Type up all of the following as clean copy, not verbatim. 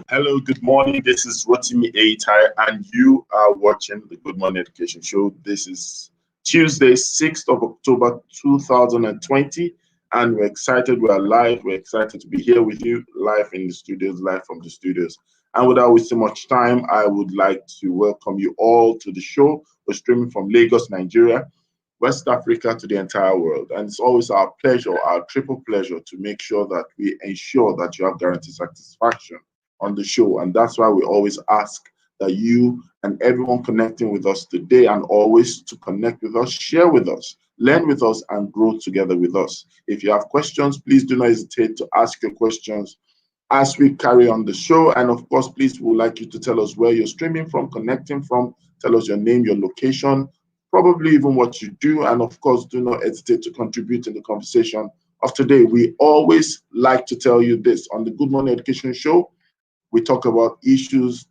Hello, good morning. This is Rotimi Aitai, and you are watching the Good Morning Education Show. This is Tuesday, 6th of October, 2020, and we're excited. We're live. We're excited to be here with you, live in the studios, live from the studios. And without wasting much time, I would like to welcome you all to the show. We're streaming from Lagos, Nigeria, West Africa, to the entire world. And it's always our pleasure, our triple pleasure, to make sure that we ensure that you have guaranteed satisfaction on the show. And that's why we always ask that you and everyone connecting with us today and always to connect with us, share with us, learn with us, and grow together with us. If you have questions, please do not hesitate to ask your questions as we carry on the show. And of course, please, we would like you to tell us where you're streaming from, connecting from, tell us your name, your location, probably even what you do. And of course, do not hesitate to contribute in the conversation of today. We always like to tell you this on the Good Morning Education Show. We talk about issues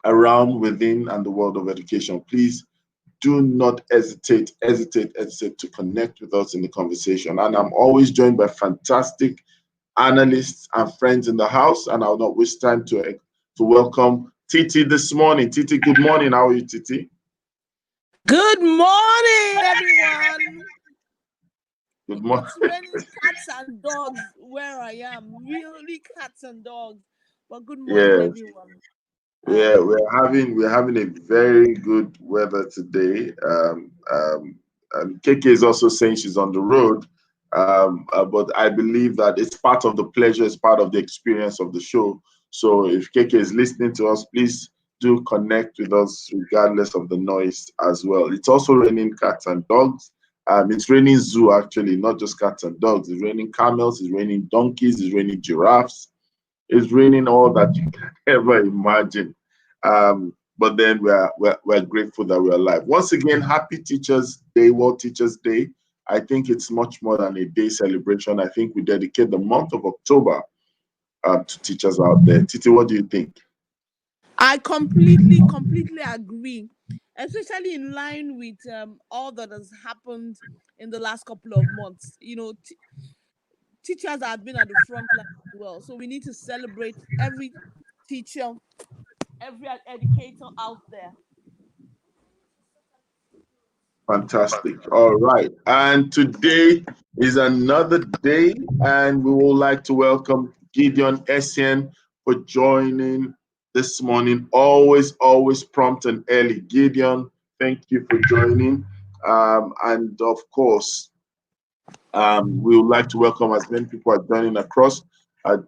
around, within, and the world of education. Please do not hesitate to connect with us in the conversation. And I'm always joined by fantastic analysts and friends in the house. And I'll not waste time to welcome Titi this morning. Titi, good morning. How are you, Titi? Good morning, everyone. Good morning. It's raining cats and dogs where I am. Really cats and dogs. But good morning, everyone. Yeah, we're having a very good weather today. KK is also saying she's on the road, but I believe that it's part of the pleasure, it's part of the experience of the show. So if KK is listening to us, please do connect with us regardless of the noise as well. It's also raining cats and dogs. It's raining zoo, actually, not just cats and dogs. It's raining camels, it's raining donkeys, it's raining giraffes. It's raining all that you can ever imagine. But then we're grateful that we're alive. Once again, happy Teachers Day, World Teachers Day. I think it's much more than a day celebration. I think we dedicate the month of October to teachers out there. Titi, what do you think? I completely agree, especially in line with all that has happened in the last couple of months. You know, teachers have been at the front line as well. So we need to celebrate every teacher, every educator out there. Fantastic. All right. And today is another day, and we would like to welcome Gideon Essien for joining this morning. Always prompt and early. Gideon, thank you for joining. And of course, we would like to welcome as many people are joining across,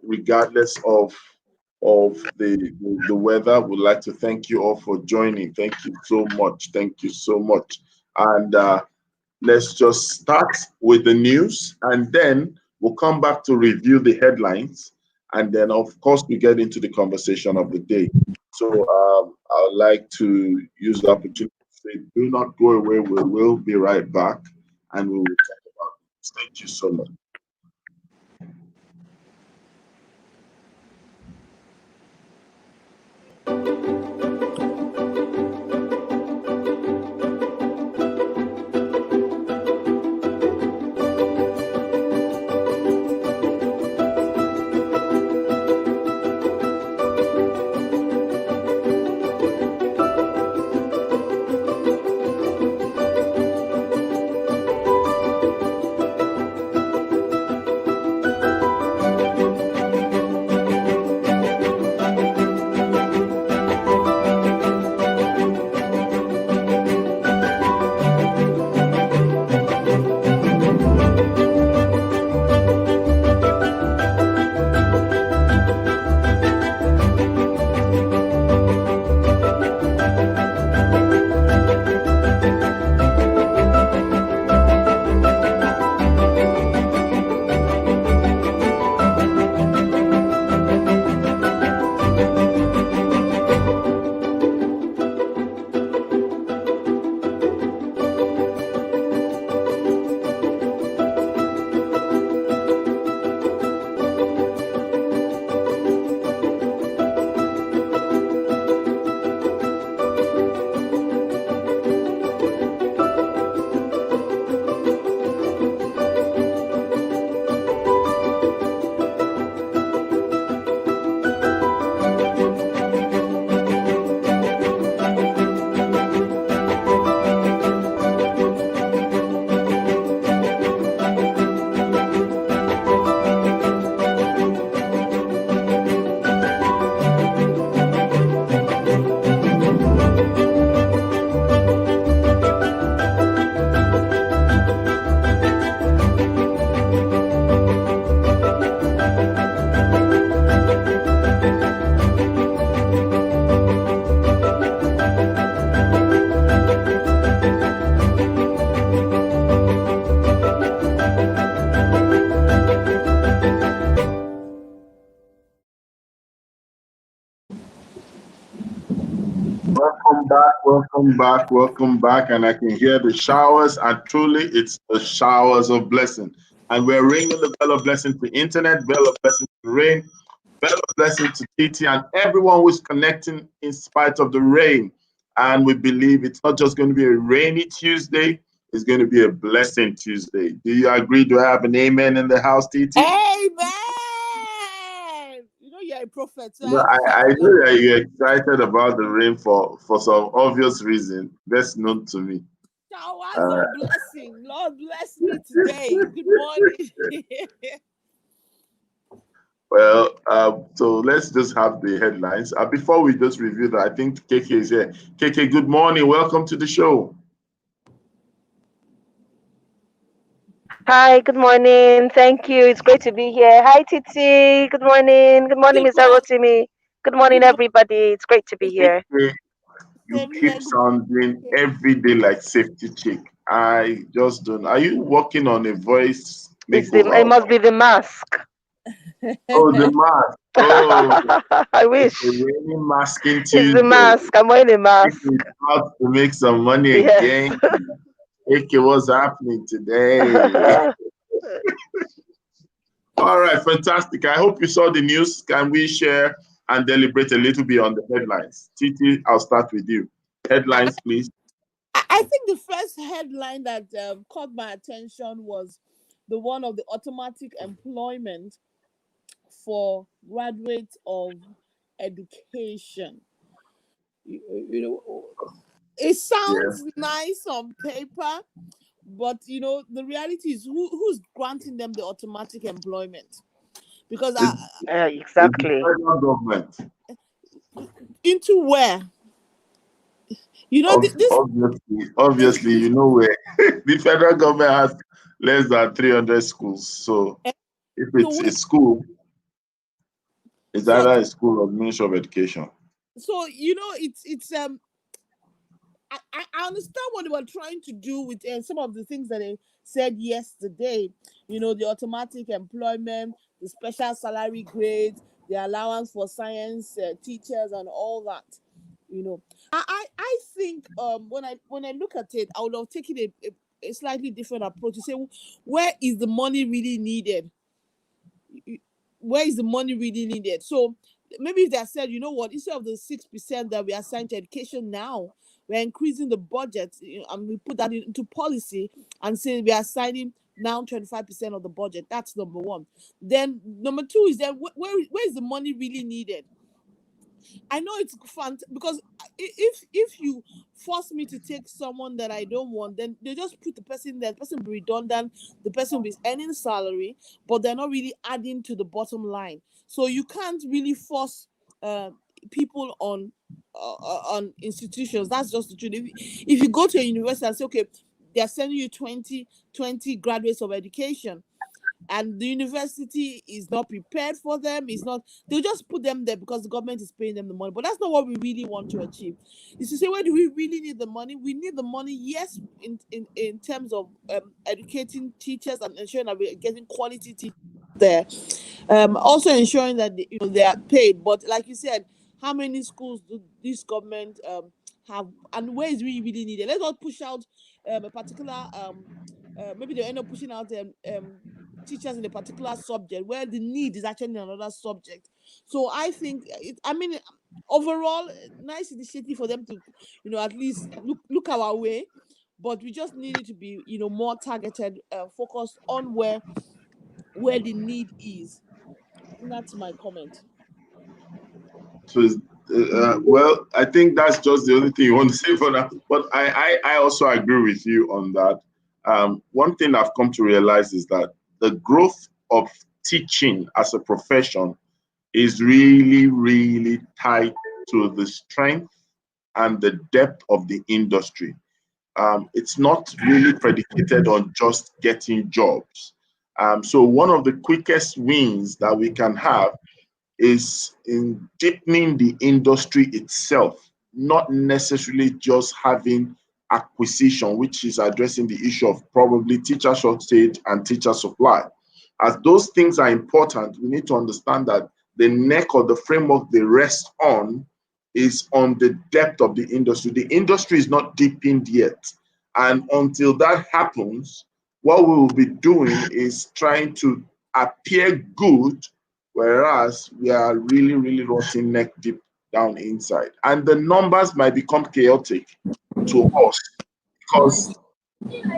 regardless of the weather. We'd like to thank you all for joining. Thank you so much. Thank you so much. And let's just start with the news, and then we'll come back to review the headlines, and then of course we get into the conversation of the day. So I would like to use the opportunity to say, do not go away. We will be right back, and we will talk about this. Thank you so much. welcome back. And I can hear the showers, and truly it's the showers of blessing. And we're ringing the bell of blessing to internet, bell of blessing to rain, bell of blessing to TT, and everyone who's connecting in spite of the rain. And we believe it's not just going to be a rainy Tuesday, it's going to be a blessing Tuesday. Do you agree? Do I have an amen in the house, TT? Amen. You know you're a prophet. So No, I know that you're excited about the rain for some obvious reason. That's known to me. Showers of blessing. Lord bless me today. Good morning. Well, so let's just have the headlines. Before we just review that, I think KK is here. KK, good morning. Welcome to the show. Hi, good morning. Thank you. It's great to be here. Hi, Titi. Good morning. Good morning, Good Mr. morning. Rotimi. Good morning, Good everybody. It's great to be here. KK, you keep sounding every day like safety chick. I just don't. Are you working on a voice makeover? It must be the mask. Oh, the mask. Oh, I wish. it's a really masking It's Tuesday. the mask. I'm wearing a mask. It's out to make some money Yes. again. KK, what's happening today? All right, fantastic. I hope you saw the news. Can we share and deliberate a little bit on the headlines? Titi, I'll start with you. Headlines, please. I think the first headline that caught my attention was the one of the automatic employment for graduates of education. You know, it sounds nice on paper, but you know the reality is who's granting them the automatic employment? Because exactly. The federal government. Into where? You know, obviously, you know where the federal government has less than 300 schools. So if it's a school, it's either a school or Ministry of Education. So you know, it's I understand what they were trying to do with some of the things that they said yesterday. You know, the automatic employment, the special salary grades, the allowance for science teachers, and all that. You know, I think when I look at it, I would have taken a slightly different approach to say, where is the money really needed? Where is the money really needed? So maybe if they said, you know what, instead of the 6% that we assign to education now, we're increasing the budget, and we put that into policy and say we are assigning now 25% of the budget. That's number one. Then number two is then where is the money really needed? I know it's fun because if you force me to take someone that I don't want, then they just put the person there. The person will be redundant. The person will be earning salary, but they're not really adding to the bottom line. So you can't really force people on institutions. That's just the truth. If you go to a university and say, okay, they're sending you 20 graduates of education, and the university is not prepared for them, they'll just put them there because the government is paying them the money. But that's not what we really want to achieve. Is to say, where do we really need the money? We need the money, yes, in terms of educating teachers and ensuring that we're getting quality teachers there. Also ensuring that they are paid. But like you said, how many schools do this government have, and where is really needed? Let's not push out a particular maybe they end up pushing out teachers in a particular subject where the need is actually in another subject. So I think overall, nice initiative for them to at least look our way, but we just need it to be more targeted, focused on where the need is. And that's my comment. So well, I think that's just the only thing you want to say for now. But I also agree with you on that. One thing I've come to realize is that the growth of teaching as a profession is really, really tied to the strength and the depth of the industry. It's not really predicated on just getting jobs. So one of the quickest wins that we can have is in deepening the industry itself, not necessarily just having acquisition, which is addressing the issue of probably teacher shortage and teacher supply. As those things are important, we need to understand that the neck or the framework they rest on is on the depth of the industry. The industry is not deepened yet. And until that happens, what we will be doing is trying to appear good, whereas we are really, really rotting neck deep down inside. And the numbers might become chaotic to us because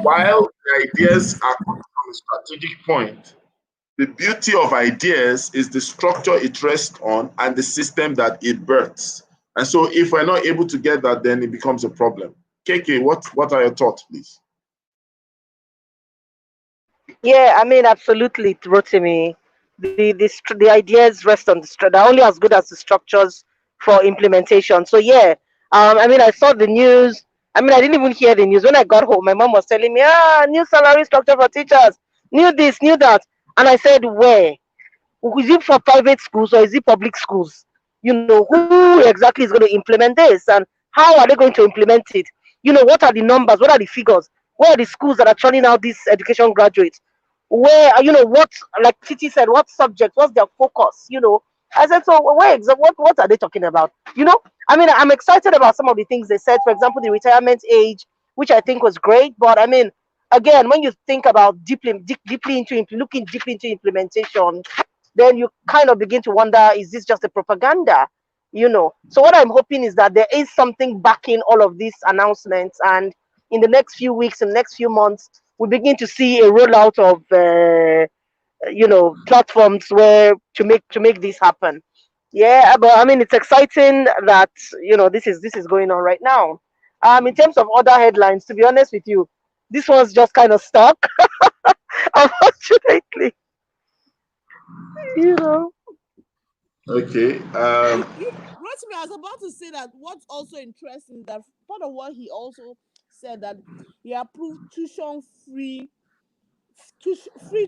while the ideas are coming from a strategic point, the beauty of ideas is the structure it rests on and the system that it births. And so if we're not able to get that, then it becomes a problem. KK, what are your thoughts, please? Yeah, I mean, absolutely, Rotimi. The ideas rest on the structure. They're only as good as the structures for implementation. So yeah, I mean, I saw the news. I mean, I didn't even hear the news when I got home. My mom was telling me, new salary structure for teachers, new this, new that, and I said, where? Is it for private schools or is it public schools? You know, who exactly is going to implement this and how are they going to implement it? You know, what are the numbers? What are the figures? Where are the schools that are churning out these education graduates? Where, you know, what, like Titi said, what subject, what's their focus? You know, I said, so what are they talking about? You know, I mean, I'm excited about some of the things they said. For example, the retirement age, which I think was great. But I mean, again, when you think about deeply into looking deeply into implementation, then you kind of begin to wonder, is this just a propaganda? You know, so what I'm hoping is that there is something backing all of these announcements, and in the next few weeks and next few months, we begin to see a rollout of you know, platforms where to make this happen. Yeah, but I mean, it's exciting that, you know, this is going on right now. In terms of other headlines, to be honest with you, this one's just kind of stuck, unfortunately. You know. Okay. Rotimi, I was about to say that what's also interesting is that part of what he also said that he approved free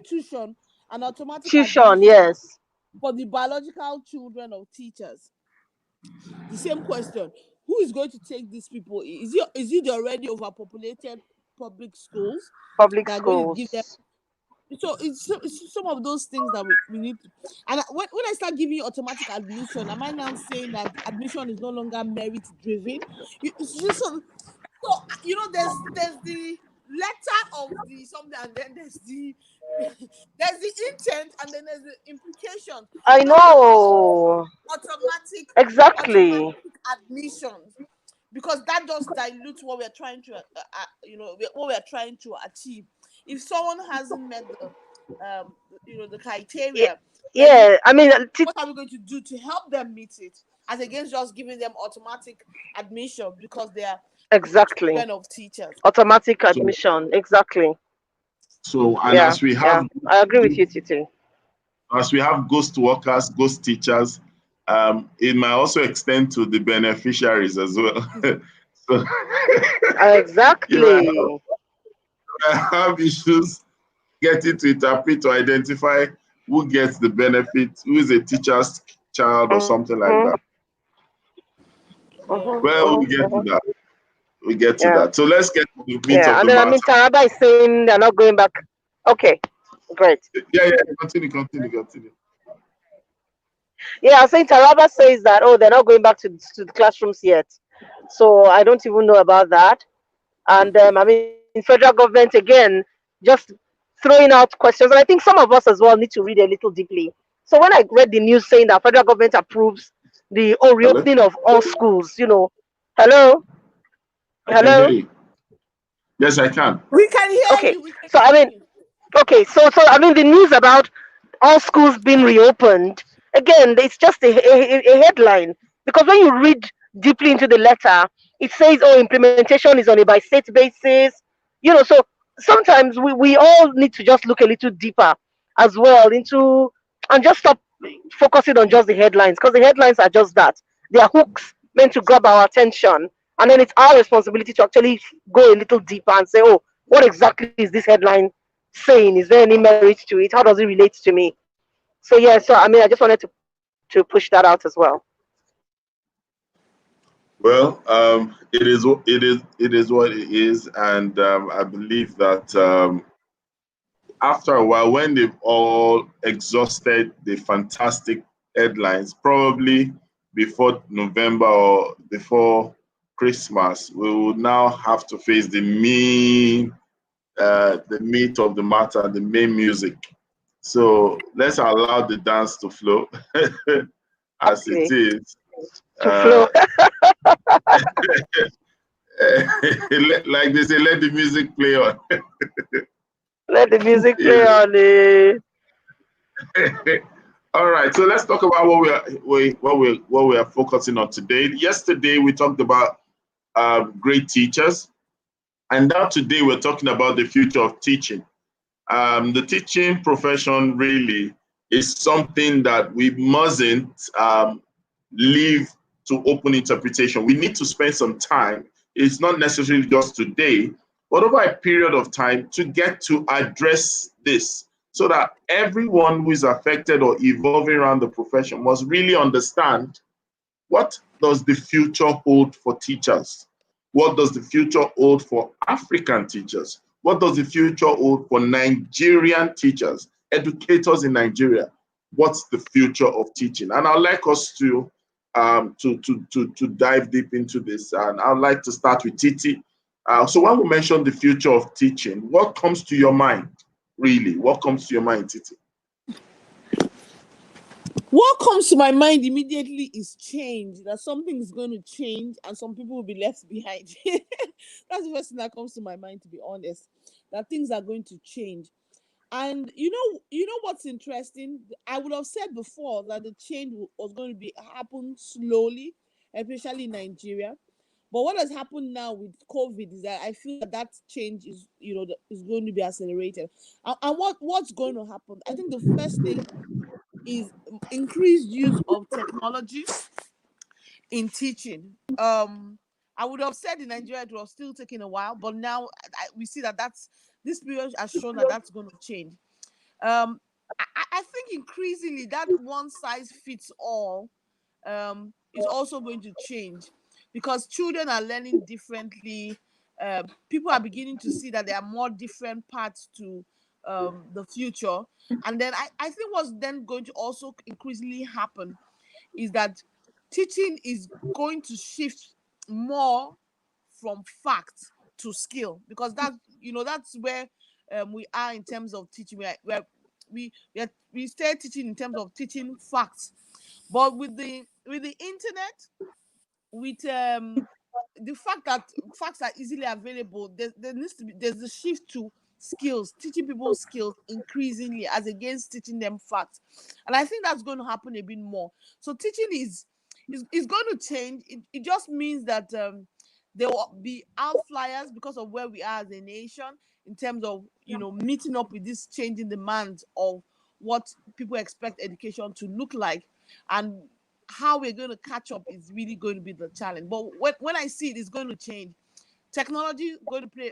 tuition and automatic Tuition, admission yes. for the biological children of teachers. The same question: who is going to take these people? Is it already overpopulated public schools Public that are going to give them? schools. So it's some of those things that we need to. And when I start giving you automatic admission, am I now saying that admission is no longer merit driven? It's just so you know, there's the letter of the something, and then there's the there's the intent, and then there's the implication. I So I'm not going to know. automatic Exactly. admissions, because that just dilutes what we're trying to what we're trying to achieve. If someone hasn't met the Ye- criteria, then Yeah, I mean, what are we going to do to help them meet it, as against just giving them automatic admission because they are exactly. children of teachers? Automatic So admission. Exactly. and Yeah, yeah. I agree with you, Titi. as we have ghost workers, ghost teachers, it might also extend to the beneficiaries as well. So you Exactly. might have issues getting to interpret to identify who gets the benefit, who is a teacher's child or something like Mhm, that. mhm, Well, mhm, we get to mhm. that. We get to Yeah, that. So let's get to the meat yeah. of And the then I mean, matter. Taraba is saying they're not going back. Okay, great. Yeah. Continue. Yeah, I was saying Taraba says that, oh, they're not going back to the classrooms yet. So I don't even know about that. And I mean, federal government again, just throwing out questions. And I think some of us as well need to read a little deeply. So when I read the news saying that federal government approves the Hello? reopening of all schools, you know, hello, I can hear hello, you. Yes, I can. We can hear okay. you. We can So I hear mean, you. okay, so I mean the news about all schools being reopened, again, it's just a headline, because when you read deeply into the letter, it says, oh, implementation is on a by state basis, you know. So sometimes we all need to just look a little deeper as well into, and just stop focusing on just the headlines, because the headlines are just that, they are hooks meant to grab our attention, and then it's our responsibility to actually go a little deeper and say, oh, what exactly is this headline saying? Is there any merit to it? How does it relate to me? So yeah, so I mean, I just wanted to push that out as well. Well, it is what it is, and I believe that after a while, when they've all exhausted the fantastic headlines, probably before November or before Christmas, we will now have to face the meat of the matter, the main music. So let's allow the dance to flow as it Okay. is. To flow. Like they say, let the music play on. Let the music play You on the. know. All right, so let's talk about what we are focusing on today. Yesterday we talked about great teachers, and now today we're talking about the future of teaching. The teaching profession really is something that we mustn't leave to open interpretation. We need to spend some time. It's not necessarily just today, but over a period of time to get to address this so that everyone who is affected or evolving around the profession must really understand what does the future hold for teachers? What does the future hold for African teachers? What does the future hold for Nigerian teachers, educators in Nigeria? What's the future of teaching? And I'd like us to dive deep into this. And I'd like to start with Titi. So when we mention the future of teaching, what comes to your mind, really? What comes to your mind, Titi? What comes to my mind immediately is change. That something is going to change and some people will be left behind. That's the first thing that comes to my mind, to be honest. That things are going to change. And you know what's interesting? I would have said before that the change was going to be happen slowly, especially in Nigeria. But what has happened now with COVID is that I feel that that change is, is going to be accelerated. And what's going to happen? I think the first thing is increased use of technology in teaching. I would have said in Nigeria it was still taking a while, but now we see that this period has shown that that's going to change. I think increasingly that one size fits all is also going to change because children are learning differently. People are beginning to see that there are more different paths to the future. And then I think what's then going to also increasingly happen is that teaching is going to shift more from fact to skill because that's where we are in terms of teaching. We stay teaching in terms of teaching facts, but with the internet, with the fact that facts are easily available, there's a shift to skills, teaching people skills increasingly as against teaching them facts. And I think that's going to happen a bit more. So teaching is going to change. It just means that there will be outliers because of where we are as a nation in terms of meeting up with this changing demands of what people expect education to look like, and how we're going to catch up is really going to be the challenge. But when I see it, it's going to change. Technology is going to play.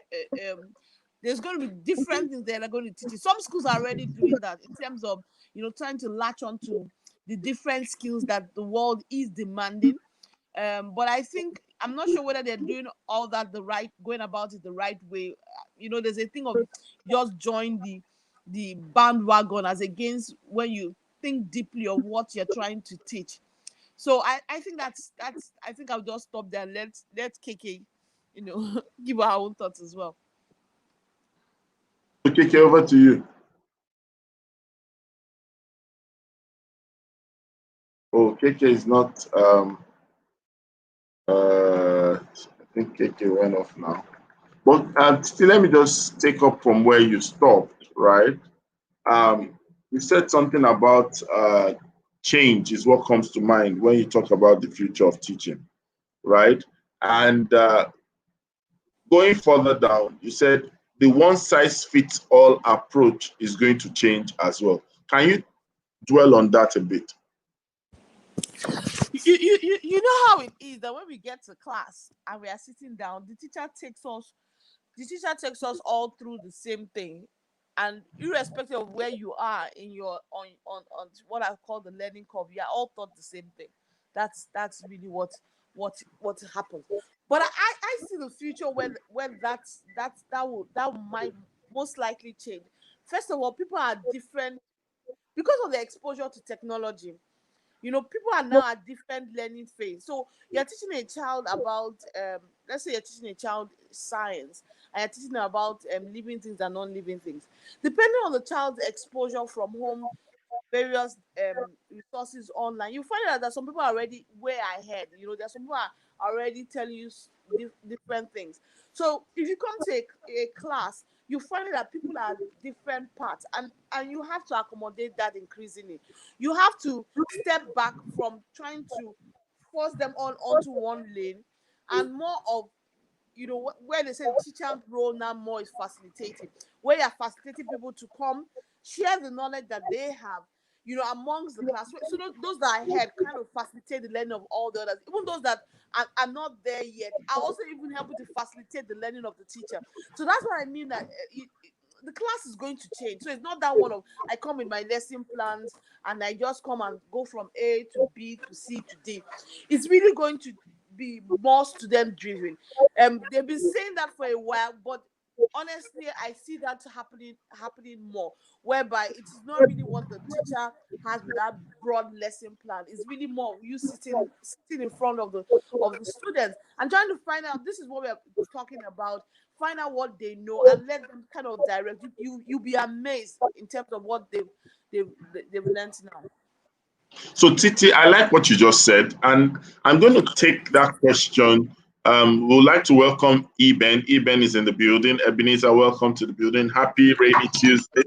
There's going to be different things that are going to teach you. Some schools are already doing that in terms of trying to latch onto the different skills that the world is demanding. But I think I'm not sure whether they're doing all that going about it the right way. There's a thing of just join the bandwagon as against when you think deeply of what you're trying to teach. So I think that's I think I'll just stop there and let KK, give our own thoughts as well. Okay, over to you. Oh, KK is not. I think KK went off now. But still, let me just take up from where you stopped. Right. You said something about change is what comes to mind when you talk about the future of teaching, right? And going further down, you said the one size fits all approach is going to change as well. Can you dwell on that a bit? You know how it is that when we get to class and we are sitting down, the teacher takes us all through the same thing, and irrespective of where you are in your on what I call the learning curve, you are all taught the same thing. That's really what happens. But I see the future when that might most likely change. First of all, people are different because of the exposure to technology. You know, people are now at different learning phase. So you're teaching a child about, let's say you're teaching a child science, and you're teaching them about living things and non-living things. Depending on the child's exposure from home, various resources online, you find out that some people are already way ahead. You know, there's some people are already telling you different things. So if you come to a class, you find that people are different parts, and you have to accommodate that increasingly. You have to step back from trying to force them all onto one lane, and more of, you know, where they say the teacher's role now more is facilitating, where you're facilitating people to come share the knowledge that they have, you know, amongst the class. So those that are ahead kind of facilitate the learning of all the others. Even those that are not there yet are also even helping to facilitate the learning of the teacher. So that's what I mean, that the class is going to change. So it's not that one of, I come with my lesson plans and I just come and go from A to B to C to D. It's really going to be more student driven. They've been saying that for a while, but honestly, I see that happening more, whereby it is not really what the teacher has with that broad lesson plan. It's really more you sitting in front of the students and trying to find out, this is what we're talking about, find out what they know and let them kind of direct you. You'll be amazed in terms of what they've learned now. So Titi, I like what you just said, and I'm going to take that question. We'd like to welcome Eben. Eben is in the building. Ebenezer, welcome to the building. Happy rainy Tuesday.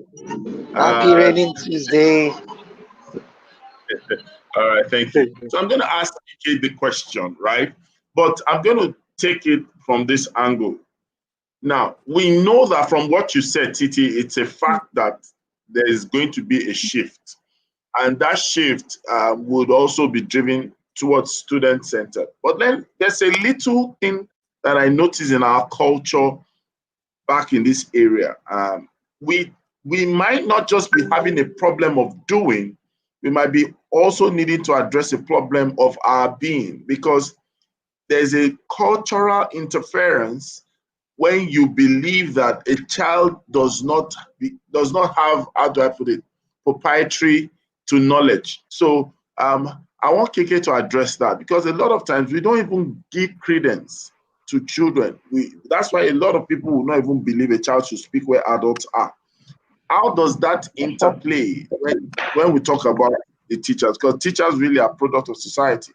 Happy raining Tuesday. All right, thank you. So I'm going to ask Ike the question, right? But I'm going to take it from this angle. Now, we know that from what you said, Titi, it's a fact that there is going to be a shift. And that shift would also be driven towards student-centered. But then there's a little thing that I notice in our culture back in this area. We might not just be having a problem of doing, we might be also needing to address a problem of our being, because there's a cultural interference when you believe that a child does not have, how do I put it, proprietary to knowledge. So I want KK to address that, because a lot of times we don't even give credence to children. That's why a lot of people will not even believe a child should speak where adults are. How does that interplay when we talk about the teachers? Because teachers really are a product of society.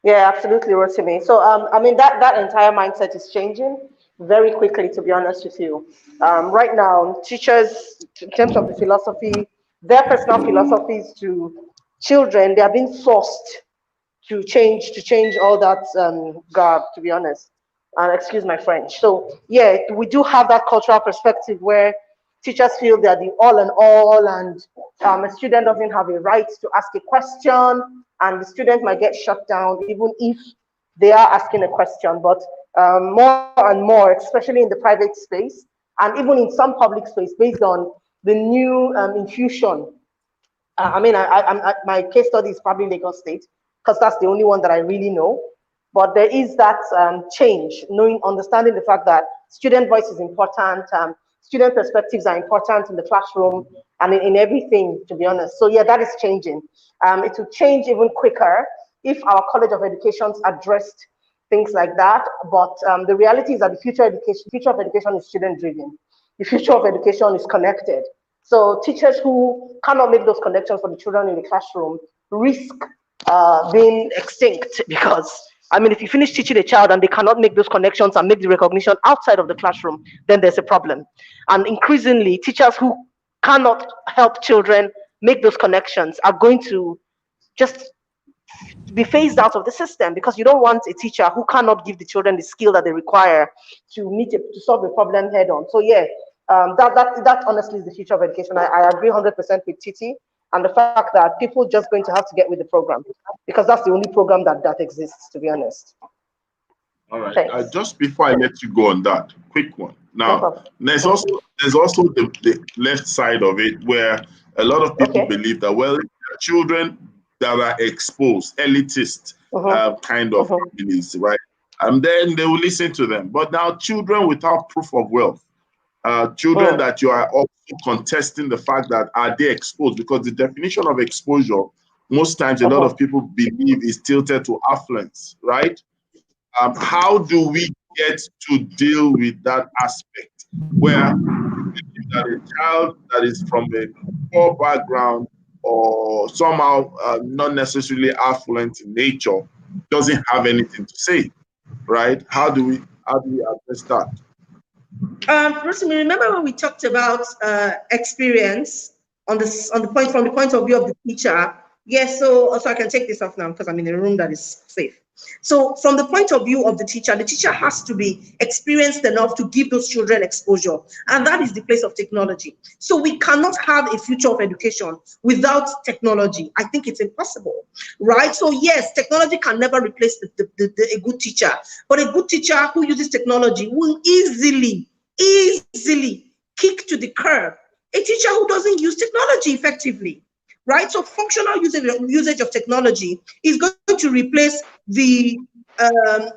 Yeah, absolutely, Rotimi. So, I mean, that entire mindset is changing very quickly, to be honest with you. Right now, teachers, in terms of the philosophy, their personal philosophies to children, they are being forced to change all that garb, to be honest. Excuse my French. So, yeah, we do have that cultural perspective where teachers feel they're the all and all, and a student doesn't have a right to ask a question, and the student might get shut down even if they are asking a question. But more and more, especially in the private space, and even in some public space, based on the new infusion. I mean, my case study is probably Lagos State, because that's the only one that I really know. But there is that change, understanding the fact that student voice is important, student perspectives are important in the classroom and in everything, to be honest. So yeah, that is changing. It will change even quicker if our College of Educations addressed things like that. But the reality is that the future of education is student-driven. The future of education is connected. So teachers who cannot make those connections for the children in the classroom risk being extinct, because I mean, if you finish teaching a child and they cannot make those connections and make the recognition outside of the classroom, then there's a problem. And increasingly, teachers who cannot help children make those connections are going to just be phased out of the system, because you don't want a teacher who cannot give the children the skill that they require to solve the problem head on. So yeah, that honestly is the future of education. I agree 100% with Titi, and the fact that people just going to have to get with the program, because that's the only program that exists, to be honest. All right. Just before I let you go on that, quick one. Now, there's also the left side of it, where a lot of people believe that, well, children that are exposed, elitist kind of families, right? And then they will listen to them. But now children without proof of wealth, children that you are also contesting the fact that are they exposed, because the definition of exposure most times a lot of people believe is tilted to affluence, right? How do we get to deal with that aspect where that a child that is from a poor background or somehow not necessarily affluent in nature doesn't have anything to say, right? How do we address that? Rosemary, remember when we talked about experience on the point from the point of view of the teacher? Yes, so I can take this off now because I'm in a room that is safe. So from the point of view of the teacher has to be experienced enough to give those children exposure. And that is the place of technology. So we cannot have a future of education without technology. I think it's impossible, right? So yes, technology can never replace a good teacher, but a good teacher who uses technology will easily kick to the curb a teacher who doesn't use technology effectively, right? So functional usage of technology is going to replace the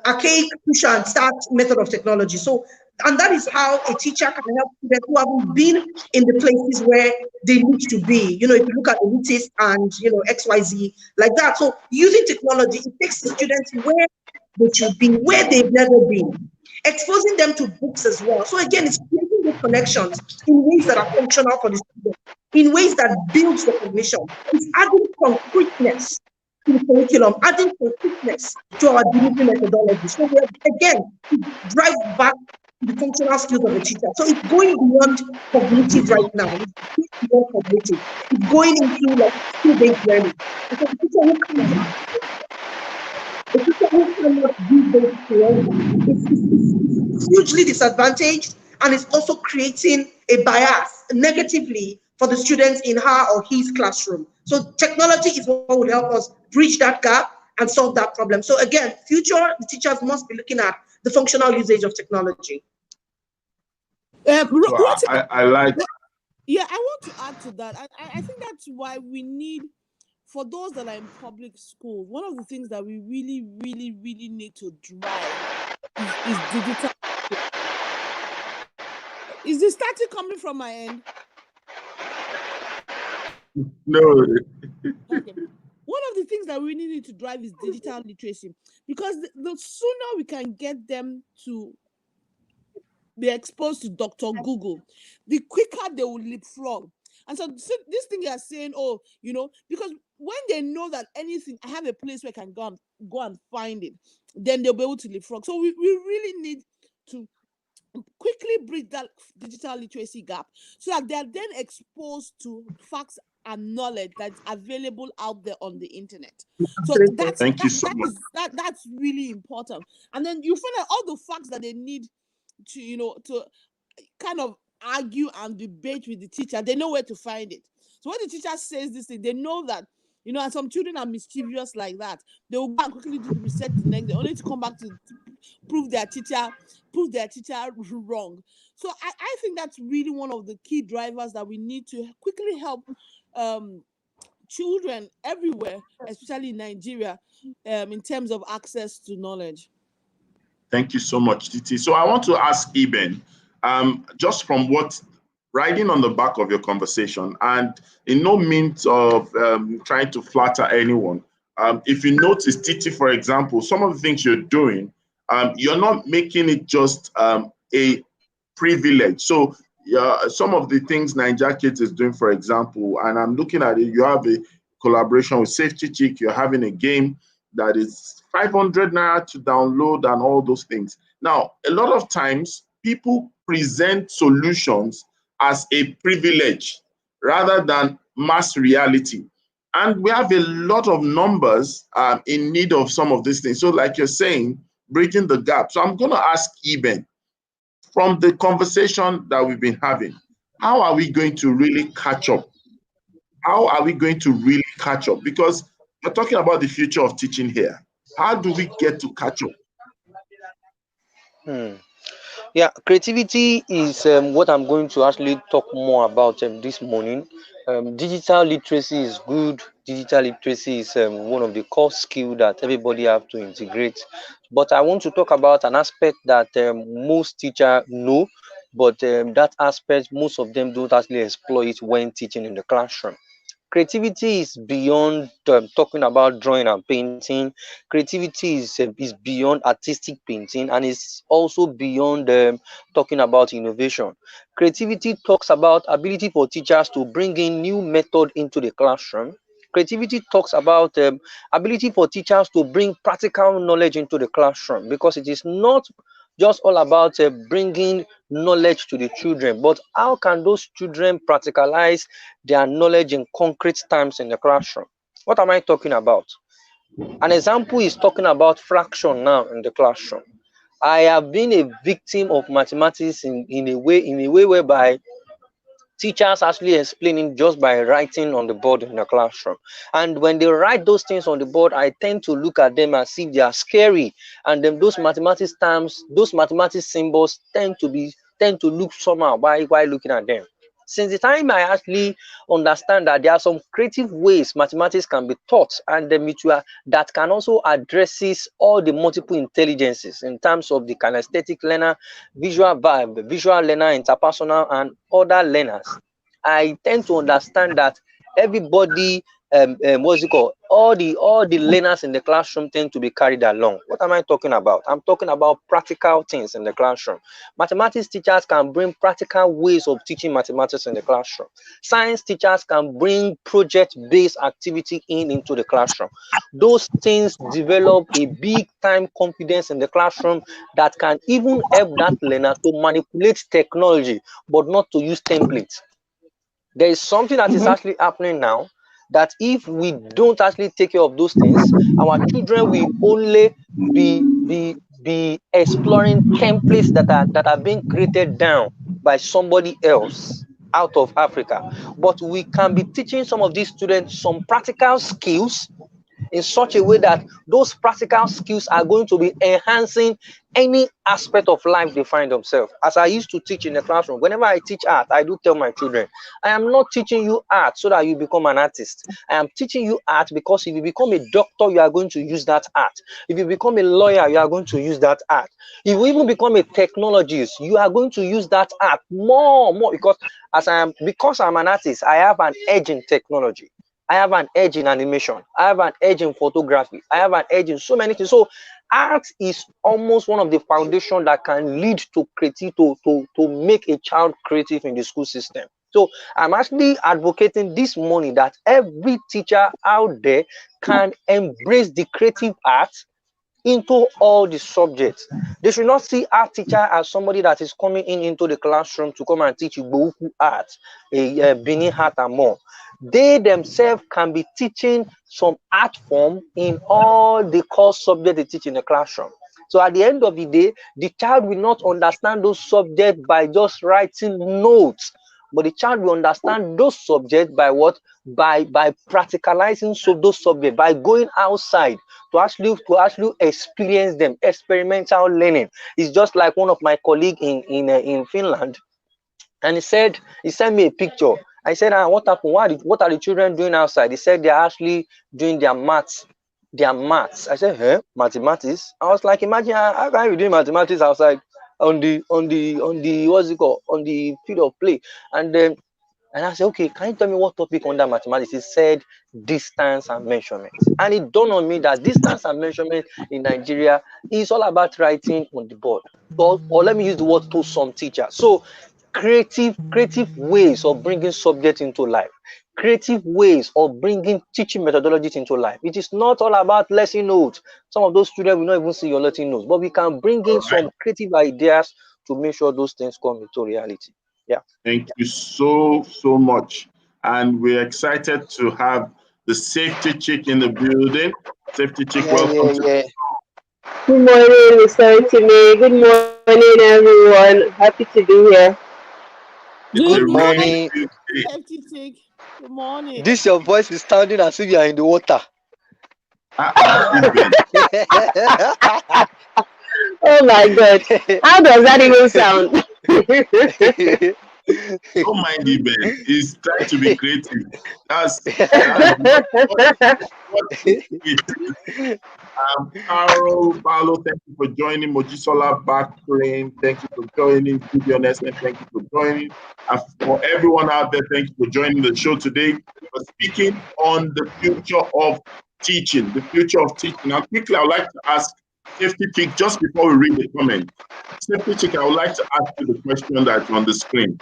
archaic push and start method of technology. So, and that is how a teacher can help students who haven't been in the places where they need to be. You know, if you look at elitists and, you know, XYZ, like that. So using technology, it takes the students where they should be, where they've never been, exposing them to books as well. So again, it's creating the connections in ways that are functional for the student, in ways that builds the cognition. It's adding concreteness to the curriculum, adding concreteness to our delivery methodology. So again, it drives back to the functional skills of the teacher. So it's going beyond cognitive right now. It's beyond cognitive. It's going into like skill-based learning. Because the teacher who cannot do those is hugely disadvantaged, and it's also creating a bias negatively for the students in her or his classroom. So technology is what will help us bridge that gap and solve that problem. So again, future teachers must be looking at the functional usage of technology. I like. Yeah, I want to add to that. I think that's why we need, for those that are in public school, one of the things that we really need to drive is digital. Is the static coming from my end? No. Okay. One of the things that we really need to drive is digital literacy, because the sooner we can get them to be exposed to Dr. Google, the quicker they will leapfrog. And so this thing you are saying, oh, you know, because when they know that anything, I have a place where I can go and find it, then they'll be able to leapfrog. So we really need to quickly bridge that digital literacy gap so that they are then exposed to facts and knowledge that's available out there on the internet. So that's really important. And then you find out all the facts that they need to, you know, to kind of argue and debate with the teacher. They know where to find it. So when the teacher says this thing, they know that, you know, and some children are mischievous like that. They will go and quickly do the research the next day, only to come back to prove their teacher wrong. So I think that's really one of the key drivers that we need to quickly help children everywhere, especially in Nigeria, in terms of access to knowledge. Thank you so much, Titi. So I want to ask Eben, just from what riding on the back of your conversation, and in no means of trying to flatter anyone. If you notice, Titi, for example, some of the things you're doing, you're not making it just a privilege. So some of the things Naija Kids is doing, for example, and I'm looking at it, you have a collaboration with Safety Chick, you're having a game that is 500 naira to download and all those things. Now, a lot of times people present solutions as a privilege rather than mass reality. And we have a lot of numbers in need of some of these things. So like you're saying, bridging the gap. So I'm going to ask Eben, from the conversation that we've been having, how are we going to really catch up? How are we going to really catch up? Because we're talking about the future of teaching here. How do we get to catch up? Yeah, creativity is what I'm going to actually talk more about this morning. Digital literacy is good. Digital literacy is one of the core skills that everybody have to integrate. But I want to talk about an aspect that most teachers know, but that aspect, most of them don't actually exploit when teaching in the classroom. Creativity is beyond talking about drawing and painting. Creativity is beyond artistic painting, and it's also beyond talking about innovation. Creativity talks about ability for teachers to bring in new method into the classroom. Creativity talks about ability for teachers to bring practical knowledge into the classroom, because it is not just all about bringing knowledge to the children, but how can those children practicalize their knowledge in concrete terms in the classroom? What am I talking about? An example is talking about fraction now in the classroom. I have been a victim of mathematics in a way whereby teachers actually explaining just by writing on the board in the classroom. And when they write those things on the board, I tend to look at them as if they are scary. And then those mathematics terms, those mathematics symbols tend to look somehow while looking at them. Since the time I actually understand that there are some creative ways mathematics can be taught, and that can also addresses all the multiple intelligences in terms of the kinesthetic learner, visual learner, interpersonal, and other learners. I tend to understand that everybody, what's it called? All the learners in the classroom tend to be carried along. What am I talking about? I'm talking about practical things in the classroom. Mathematics teachers can bring practical ways of teaching mathematics in the classroom. Science teachers can bring project-based activity into the classroom. Those things develop a big time confidence in the classroom that can even help that learner to manipulate technology, but not to use templates. There is something that is actually happening now, that if we don't actually take care of those things, our children will only be exploring templates that are being created down by somebody else out of Africa. But we can be teaching some of these students some practical skills in such a way that those practical skills are going to be enhancing any aspect of life they find themselves. As I used to teach in the classroom, whenever I teach art, I do tell my children, I am not teaching you art so that you become an artist. I am teaching you art because if you become a doctor, you are going to use that art. If you become a lawyer, you are going to use that art. If you even become a technologist, you are going to use that art more because I'm an artist, I have an edge in technology. I have an edge in animation. I have an edge in photography. I have an edge in so many things. So art is almost one of the foundations that can lead to creative, to make a child creative in the school system. So I'm actually advocating this morning that every teacher out there can embrace the creative art into all the subjects. They should not see art teacher as somebody that is coming into the classroom to come and teach you Boku art, Benin art and more. They themselves can be teaching some art form in all the core subjects they teach in the classroom. So at the end of the day, the child will not understand those subjects by just writing notes, but the child will understand those subjects by what? By practicalizing those subjects, by going outside to actually experience them. Experimental learning. It's just like one of my colleagues in Finland, and he sent me a picture. I said, what happened? What are the children doing outside? He said they're actually doing their maths. I said, mathematics? I was like, imagine how can you be doing mathematics outside on the what's it called, on the field of play? And then I said, okay, can you tell me what topic under mathematics? He said distance and measurement. And it dawned on me that distance and measurement in Nigeria is all about writing on the board. Or let me use the word to some teachers. So creative ways of bringing subjects into life, creative ways of bringing teaching methodologies into life. It is not all about lesson notes. Some of those students will not even see your lesson notes, but we can bring in some creative ideas to make sure those things come into reality. Yeah. Thank you so much. And we're excited to have the safety chick in the building. Safety chick, welcome. Good morning, Mr. Timmy. Good morning, everyone. Happy to be here. Good morning. Safety chick. Good morning. This your voice is sounding as if you are in the water. Oh my God. How does that even sound? Don't mind the Ben. He's trying to be creative. Carol, Paolo, thank you for joining. Mojisola, Bakrin, thank you for joining. Gideon Esme, thank you for joining. And for everyone out there, thank you for joining the show today. We're speaking on the future of teaching, the future of teaching. Now, quickly, I would like to ask Safety Chick, just before we read the comment. Safety Chick, I would like to ask you the question that's on the screen.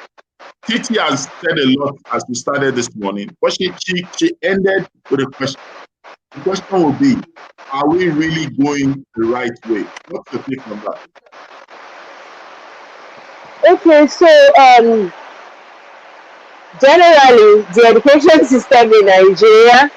Titi has said a lot as we started this morning, but she ended with a question. The question will be, are we really going the right way? What's your take on that? Okay, so generally, the education system in Nigeria,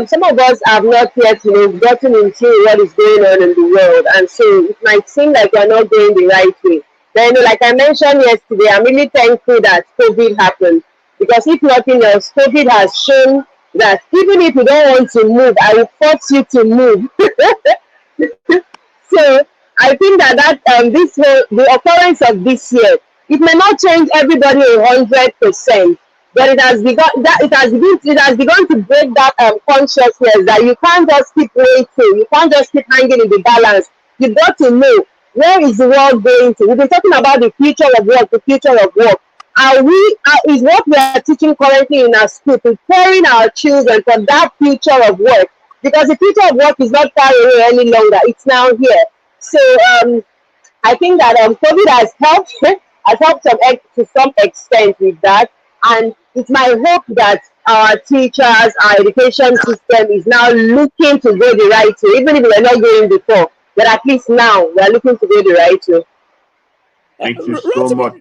some of us have not yet, gotten into what is going on in the world, and so it might seem like we're not going the right way. Then, like I mentioned yesterday, I'm really thankful that COVID happened, because if nothing else, COVID has shown that even if you don't want to move, I will force you to move. So I think that the occurrence of this year, it may not change everybody 100%, but it has begun to break that consciousness that you can't just keep waiting, you can't just keep hanging in the balance. You've got to know, where is the world going to? We've been talking about the future of work, the future of work. Is what we are teaching currently in our school preparing our children for that future of work? Because the future of work is not far away any longer; it's now here. So I think that COVID has helped to some extent with that, and it's my hope that our teachers, our education system is now looking to go the right way, even if we're not going before, but at least now we're looking to go the right way. Thank you so much.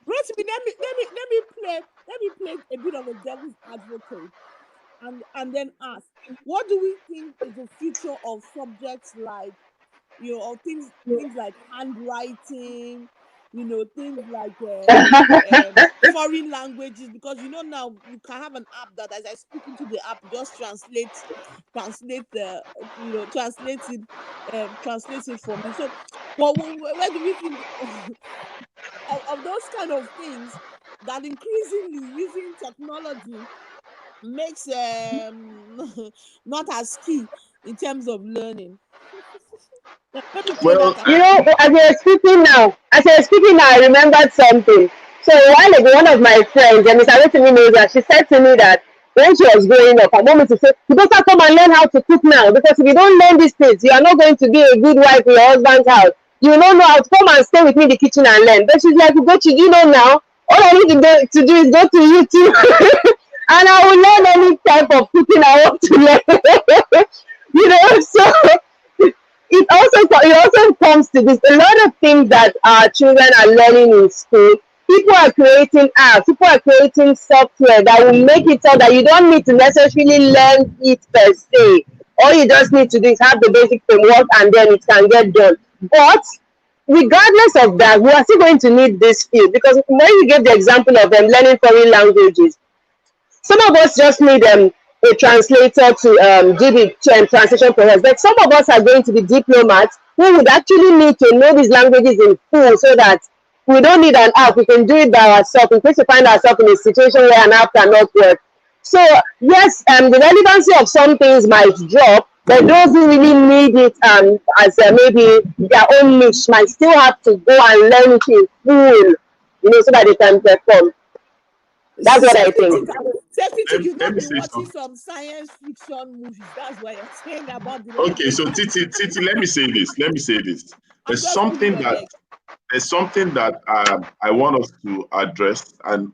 Rotimi, let me play a bit of a devil's advocate and then ask, what do we think is the future of subjects like, or things like handwriting, things like foreign languages? Because now you can have an app that, as I speak into the app, just translates it for me. So, where do we think of those kind of things that increasingly using technology makes not as key in terms of learning? Well, as you're speaking now, I remembered something. So a while ago, one of my friends, and Miss Aretimi knows that, she said to me that when she was growing up, her mom used to say, you better come and learn how to cook now, because if you don't learn these things, you are not going to be a good wife in your husband's house. You don't know how to come and stay with me in the kitchen and learn. But she's like, now, all I need to do is go to YouTube and I will learn any type of cooking I want to learn. So it also comes to this. A lot of things that our children are learning in school, people are creating apps, people are creating software that will make it so that you don't need to necessarily learn it per se. All you just need to do is have the basic framework, and then it can get done. But regardless of that, we are still going to need this field, because when you give the example of them learning foreign languages, some of us just need a translator to do the translation for us. But some of us are going to be diplomats who would actually need to know these languages in full, so that we don't need an app. We can do it by ourselves in case we find ourselves in a situation where an app cannot work. So yes, the relevancy of some things might drop, but those who really need it as maybe their own niche might still have to go and learn it in full, so that they can perform. That's what I think. You've not been watching some science fiction movies. That's what you're saying about the. Okay, so Titi, let me say this. There's something that I want us to address, and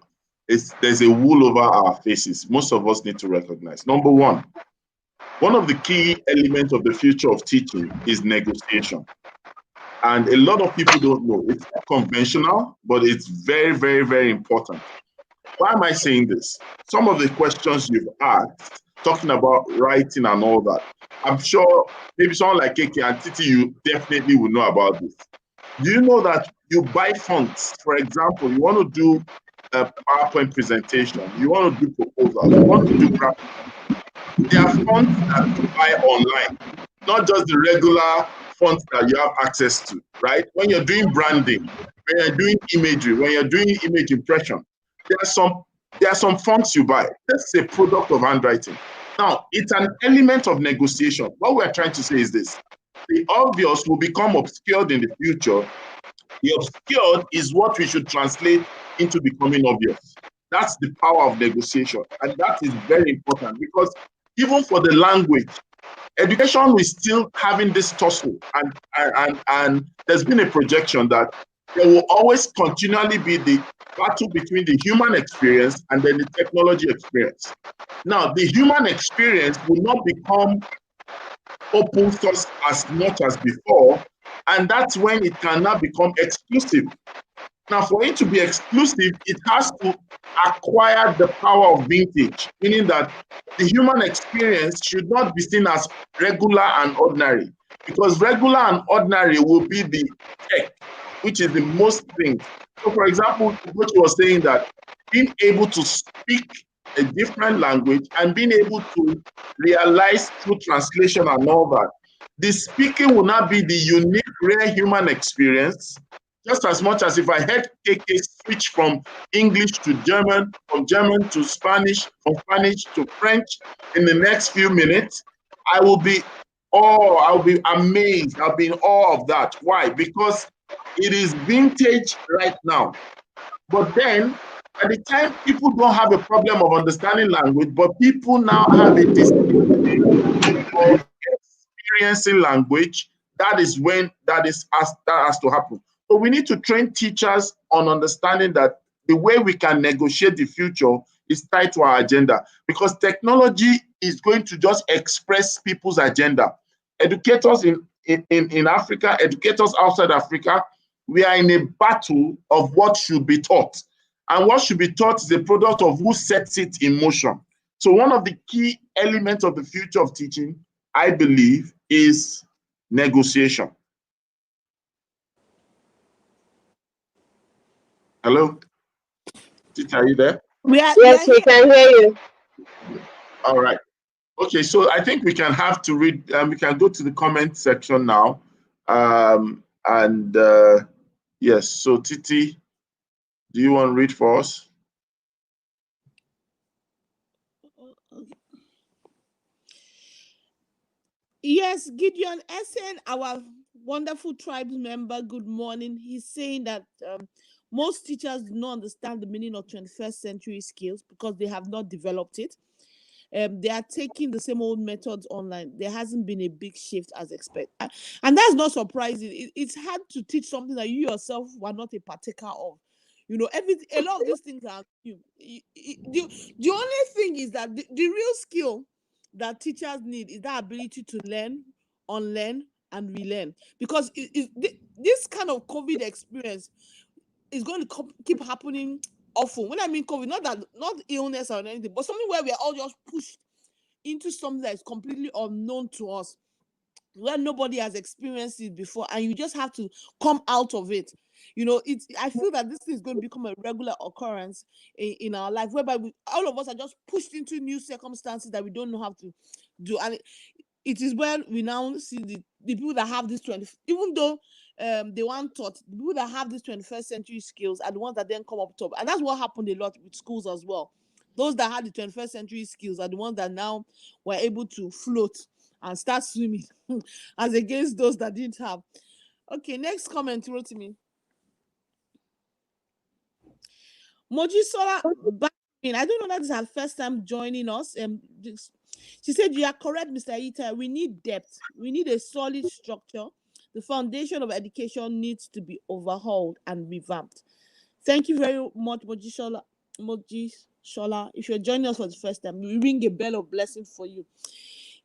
there's a wool over our faces. Most of us need to recognize. Number one of the key elements of the future of teaching is negotiation. And a lot of people don't know. It's not conventional, but it's very, very, very important. Why am I saying this? Some of the questions you've asked, talking about writing and all that, I'm sure maybe someone like KK and Titi, you definitely will know about this. Do you know that you buy fonts? For example, you want to do a PowerPoint presentation, you want to do proposals, you want to do graphics. There are fonts that you buy online, not just the regular fonts that you have access to, right? When you're doing branding, when you're doing imagery, when you're doing image impression, there are some fonts you buy. That's a product of handwriting. Now, it's an element of negotiation. What we're trying to say is this: the obvious will become obscured in the future. The obscured is what we should translate into becoming obvious. That's the power of negotiation. And that is very important, because even for the language, education is still having this tussle. And there's been a projection that there will always continually be the battle between the human experience and then the technology experience. Now, the human experience will not become open source as much as before, and that's when it can now become exclusive. Now, for it to be exclusive, it has to acquire the power of vintage, meaning that the human experience should not be seen as regular and ordinary, because regular and ordinary will be the tech, which is the most thing. So, for example, what you were saying, that being able to speak a different language and being able to realize through translation and all that, the speaking will not be the unique, rare human experience. Just as much as if I had KK switch from English to German, from German to Spanish, from Spanish to French in the next few minutes, I'll be amazed. I'll be in awe of that. Why? Because it is vintage right now. But then, at the time, people don't have a problem of understanding language, but people now have a distinct of experiencing language. That is when that has to happen. So we need to train teachers on understanding that the way we can negotiate the future is tied to our agenda, because technology is going to just express people's agenda. Educators in Africa, educators outside Africa, we are in a battle of what should be taught. And what should be taught is a product of who sets it in motion. So one of the key elements of the future of teaching, I believe, is negotiation. Hello? Tita, are you there? Yes, we can hear you. All right. Okay, so I think we can have to read, we can go to the comment section now. Yes, so Titi, do you want to read for us? Yes, Gideon Essen, our wonderful tribes member, good morning. He's saying that most teachers do not understand the meaning of 21st century skills because they have not developed it. They are taking the same old methods online. There hasn't been a big shift as expected. And that's not surprising. It's hard to teach something that you yourself were not a partaker of. You know, a lot of these things are new. The only thing is that the real skill that teachers need is that ability to learn, unlearn, and relearn. Because this kind of COVID experience is going to keep happening often. When I mean COVID, not illness or anything, but something where we are all just pushed into something that is completely unknown to us, where nobody has experienced it before, and you just have to come out of it. You know, I feel that this is going to become a regular occurrence in our life, whereby all of us are just pushed into new circumstances that we don't know how to do. And it is when we now see the people that have this even though they weren't taught, the people that have these 21st century skills are the ones that then come up top. And that's what happened a lot with schools as well. Those that had the 21st century skills are the ones that now were able to float and start swimming as against those that didn't have. Okay, next comment, Rotimi. Mojisola, I don't know that this is her first time joining us. She said, you are correct, Mr. Ita. We need depth. We need a solid structure. The foundation of education needs to be overhauled and revamped. Thank you very much, Mojisola. If you're joining us for the first time, we ring a bell of blessing for you.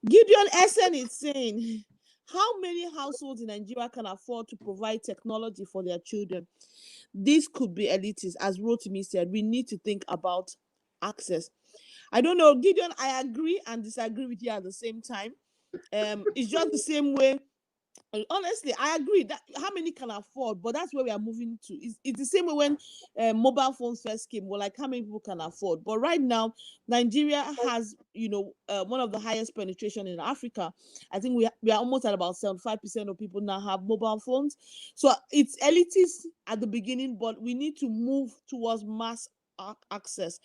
Gideon Essen is saying, how many households in Nigeria can afford to provide technology for their children? This could be elitist, as Rotimi said. We need to think about access. I don't know, Gideon, I agree and disagree with you at the same time. It's just the same way. Honestly, I agree that how many can afford, but that's where we are moving to. It's the same way when mobile phones first came. Well, like how many people can afford? But right now, Nigeria has, one of the highest penetration in Africa. I think we are almost at about 75% of people now have mobile phones. So it's elitist at the beginning, but we need to move towards mass access.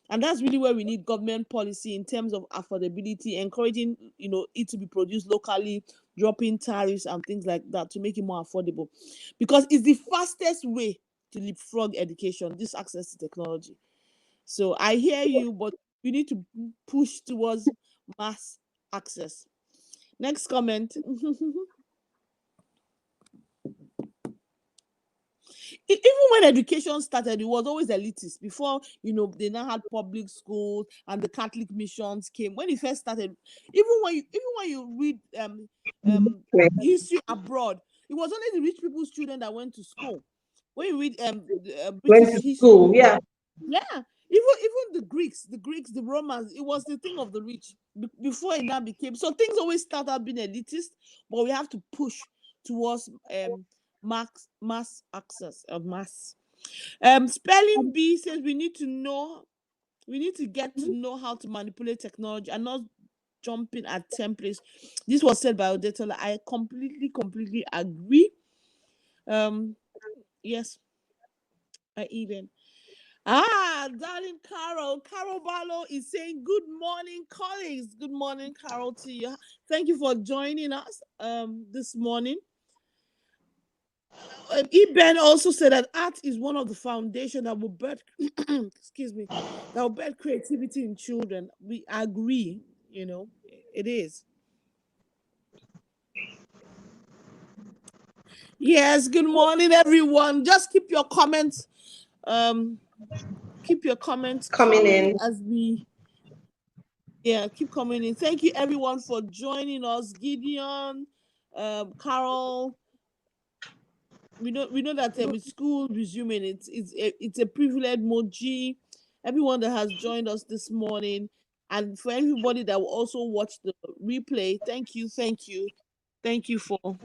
And that's really where we need government policy in terms of affordability, encouraging, it to be produced locally, dropping tariffs and things like that to make it more affordable. Because it's the fastest way to leapfrog education, this access to technology. So I hear you, but we need to push towards mass access. Next comment. Even when education started, it was always elitist. Before, they now had public schools and the Catholic missions came. When it first started, even when you read history abroad, it was only the rich people's children that went to school. When you read Went British to history, school, yeah. Even the Greeks, the Romans, it was the thing of the rich before it now became. So things always start out being elitist, but we have to push towards mass access of mass. Spelling Bee says we need to get to know how to manipulate technology and not jumping at templates. This was said by Odetola. I completely agree. Yes, I even. Darling Carol Barlow is saying, good morning, colleagues. Good morning, Carol, to you. Thank you for joining us this morning. Eben also said that art is one of the foundations that will birth, that will birth creativity in children. We agree, it is. Yes, good morning, everyone. Just keep your comments. Keep your comments Coming in. as we keep coming in. Thank you everyone for joining us. Gideon, Carol. We know that with school resuming, it's a privilege. Moji, everyone that has joined us this morning, and for everybody that will also watch the replay, thank you for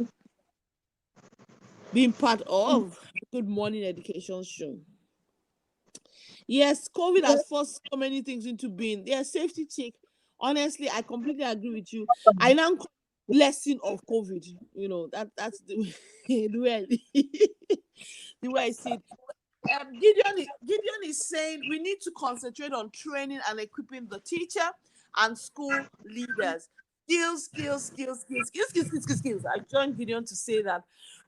being part of Good Morning Education Show. Yes, COVID has forced so many things into being. There's safety check. Honestly, I completely agree with you. I now lesson of COVID. That's the way the way I see it. Gideon is saying we need to concentrate on training and equipping the teacher and school leaders. Skills. I joined Gideon to say that.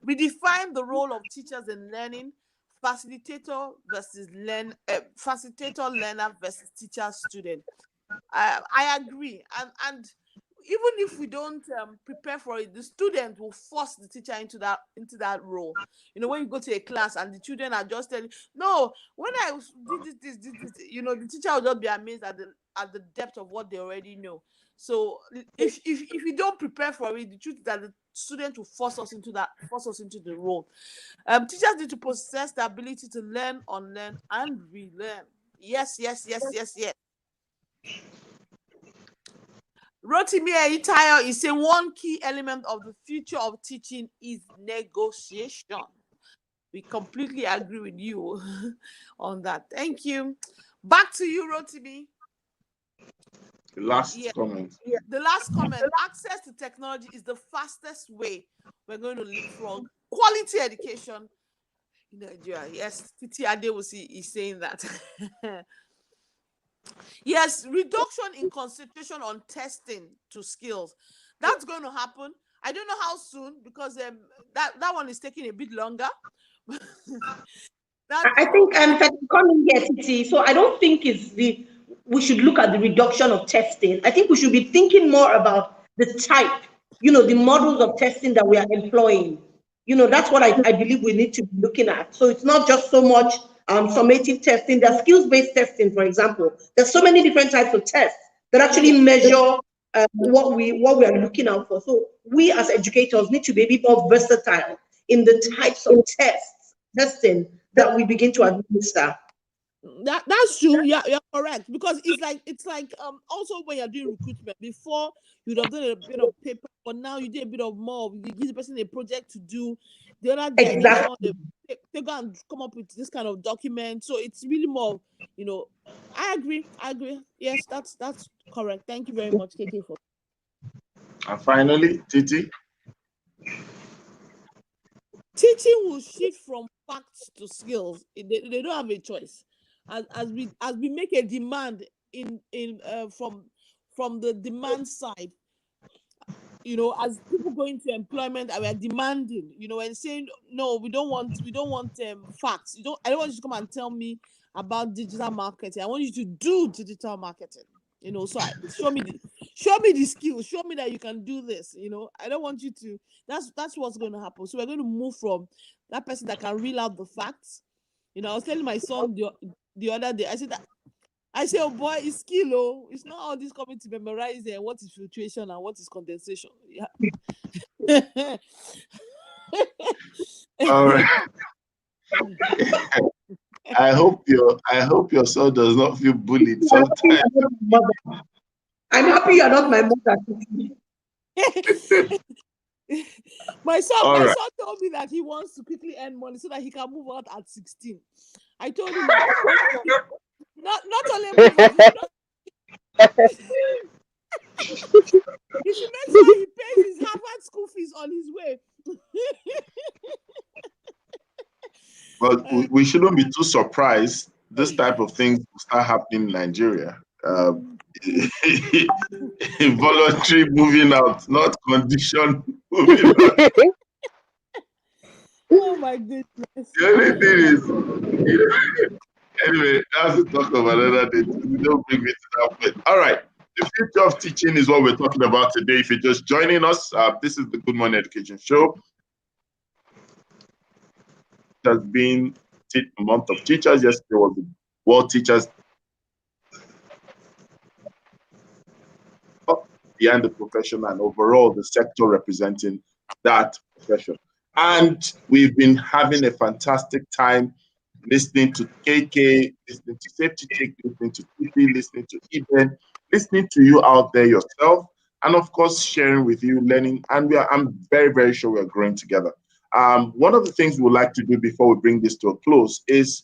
Redefine the role of teachers in learning. Facilitator learner versus teacher student. I agree, and even if we don't prepare for it, the student will force the teacher into that role. When you go to a class and the children are just telling, no, when I did this, the teacher will just be amazed at the depth of what they already know. So if you don't prepare for it, the truth is that the student will force us into the role. Teachers need to possess the ability to learn, unlearn, and relearn. Yes. Rotimi Eitayo is saying one key element of the future of teaching is negotiation. We completely agree with you on that. Thank you. Back to you, Rotimi. The last comment. The last comment. Access to technology is the fastest way we're going to leapfrog quality education in Nigeria. Yes, Titi Adewusi is saying that. Yes, reduction in concentration on testing to skills. That's going to happen. I don't know how soon, because that one is taking a bit longer. I think coming here, Titi. So I don't think we should look at the reduction of testing. I think we should be thinking more about the type, the models of testing that we are employing. That's what I believe we need to be looking at. So it's not just so much summative testing. There's skills-based testing, for example. There's so many different types of tests that actually measure what we are looking out for. So we as educators need to be a bit more versatile in the types of testing that we begin to administer. That's true. Yeah, you're correct. Because it's like also when you're doing recruitment, before you'd have done a bit of paper, but now you do a bit of more. You give the person a project to do. The other day, exactly. They go and come up with this kind of document. So it's really more, I agree. Yes, that's correct. Thank you very much, KK, for. And finally, Titi. Teaching will shift from facts to skills. They don't have a choice. as we make a demand in from the demand side, you know, as people go into employment and we are demanding, you know, and saying no, we don't want facts. I don't want you to come and tell me about digital marketing. I want you to do digital marketing. You know, so show me the skills, show me that you can do this. You know, I don't want you to. That's what's going to happen. So we're going to move from that person that can reel out the facts. You know, I was telling my son the other day. I said, oh boy, it's skill. Oh, it's not all this coming to memorize what is filtration and what is condensation. Yeah. All right. I hope your son does not feel bullied sometimes. I'm happy you're not my mother. My son told me that he wants to quickly earn money so that he can move out at 16. I told him not only move out, he should make sure he pays his Harvard school fees on his way. But we shouldn't be too surprised. This type of things will start happening in Nigeria. Voluntary moving out, not condition moving out. Oh my goodness. The only thing is, anyway, that's the talk of another day. We don't bring me to that point. All right. The future of teaching is what we're talking about today. If you're just joining us, this is the Good Morning Education Show. It has been a month of teachers. Yesterday was the World Teachers behind the profession and overall the sector representing that profession. And we've been having a fantastic time listening to KK, listening to Safety Check, listening to TP, listening to Eben, listening to you out there yourself, and of course sharing with you, learning. And I'm very, very sure we're growing together. One of the things we would like to do before we bring this to a close is